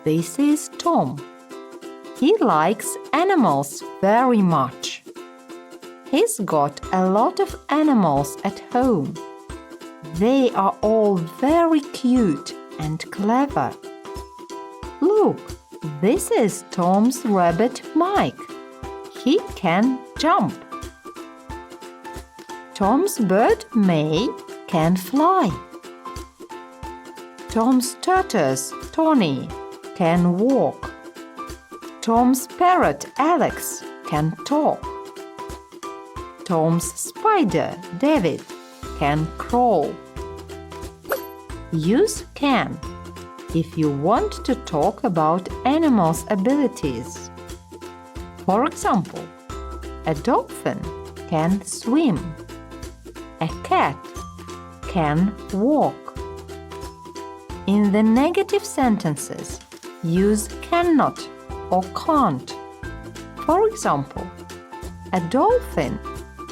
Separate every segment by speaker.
Speaker 1: This is Tom. He likes animals very much. He's got a lot of animals at home. They are all very cute and clever. Look, this is Tom's rabbit Mike. He can jump. Tom's bird May can fly. Tom's tortoise Tony can walk. Tom's parrot Alex can talk. Tom's spider David can crawl. Use can if you want to talk about animals' abilities. For example, a dolphin can swim. A cat can walk. In the negative sentences, use cannot or can't. For example, a dolphin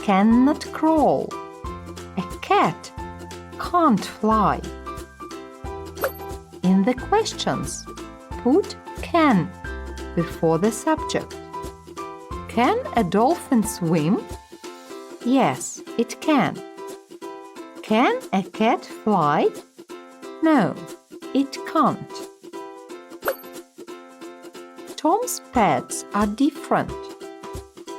Speaker 1: cannot crawl. A cat can't fly. In the questions, put can before the subject. Can a dolphin swim? Yes, it can. Can a cat fly? No, it can't. Tom's pets are different.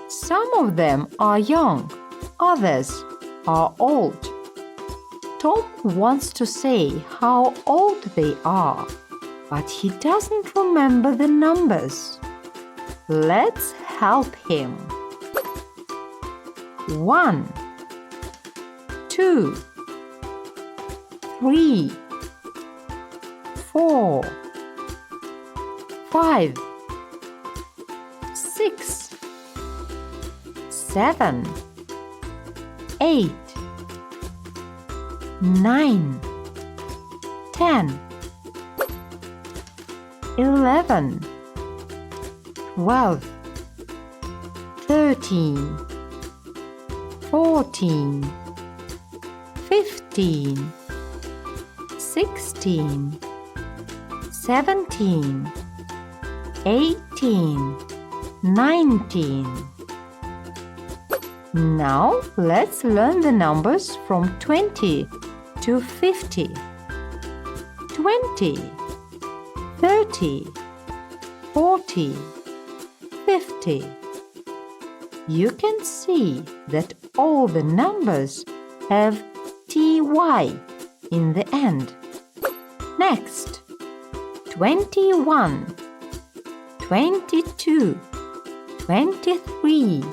Speaker 1: Some of them are young, others are old. Tom wants to say how old they are, but he doesn't remember the numbers. Let's help him. 1, 2, 3, 4, 5, 6, 7, 8, 9, 10, 11, 12, 13, 14, 15, 16, 17, 18, 19. Now let's learn the numbers from 20 to 50. 20, 30, 40, 50. You can see that all the numbers have ty in the end. Next, 21, 22, 23,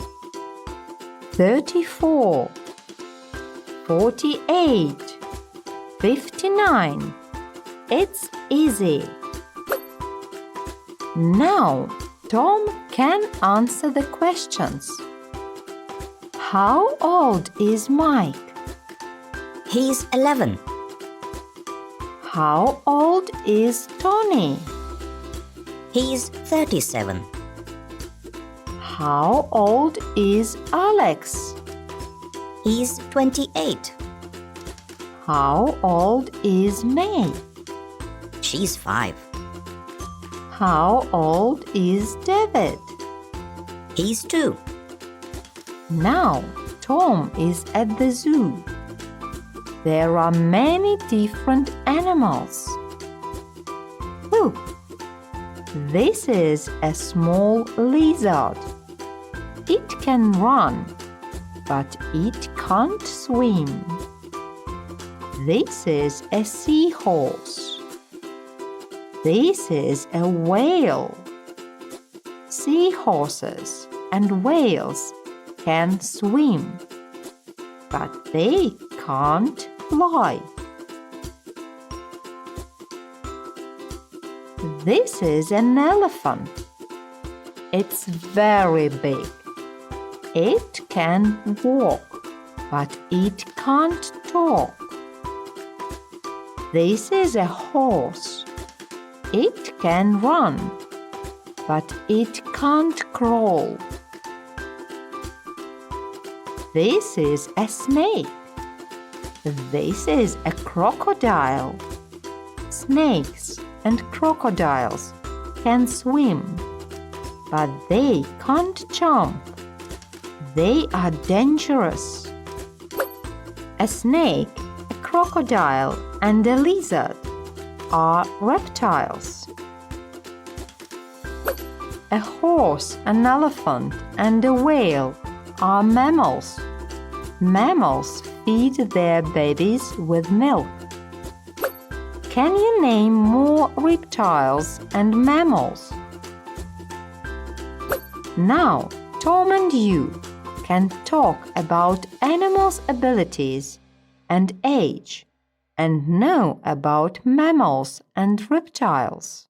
Speaker 1: 34, 48, 59. It's easy. Now, Tom can answer the questions. How old is Mike?
Speaker 2: He's 11.
Speaker 1: How old is Tony?
Speaker 2: He's 37.
Speaker 1: How old is Alex?
Speaker 2: He's 28.
Speaker 1: How old is May?
Speaker 2: She's 5.
Speaker 1: How old is David?
Speaker 2: He's 2.
Speaker 1: Now, Tom is at the zoo. There are many different animals. Look, this is a small lizard. It can run, but it can't swim. This is a seahorse. This is a whale. Seahorses and whales can swim, but they can't fly. This is an elephant. It's very big. It can walk, but it can't talk. This is a horse. It can run, but it can't crawl. This is a snake. This is a crocodile. Snakes and crocodiles can swim, but they can't jump. They are dangerous. A snake, a crocodile, and a lizard are reptiles. A horse, an elephant, and a whale are mammals. Mammals feed their babies with milk. Can you name more reptiles and mammals? Now, Tom and you can talk about animals' abilities and age and know about mammals and reptiles.